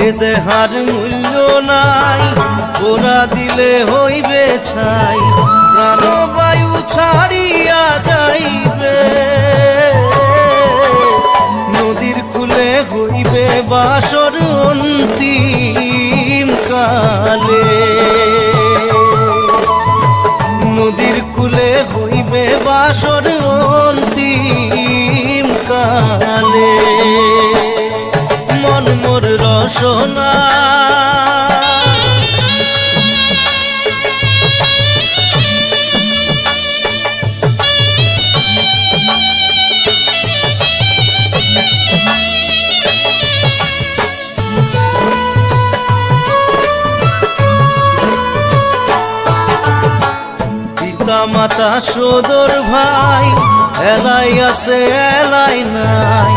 এ দেহার মূল্য নাই, ওরা দিলে হইবে ছাই, প্রাণবায়ু ছাড়িয়া যাইবে। নদীর কূলে হইবে বাসর অন্তিম কালে, নদীর কূলে হইবে বাসর অন্তিম কালে। মন মোর রসনা পিতা মাতা সদর ভাই, এলাই আছে এলাই নাই,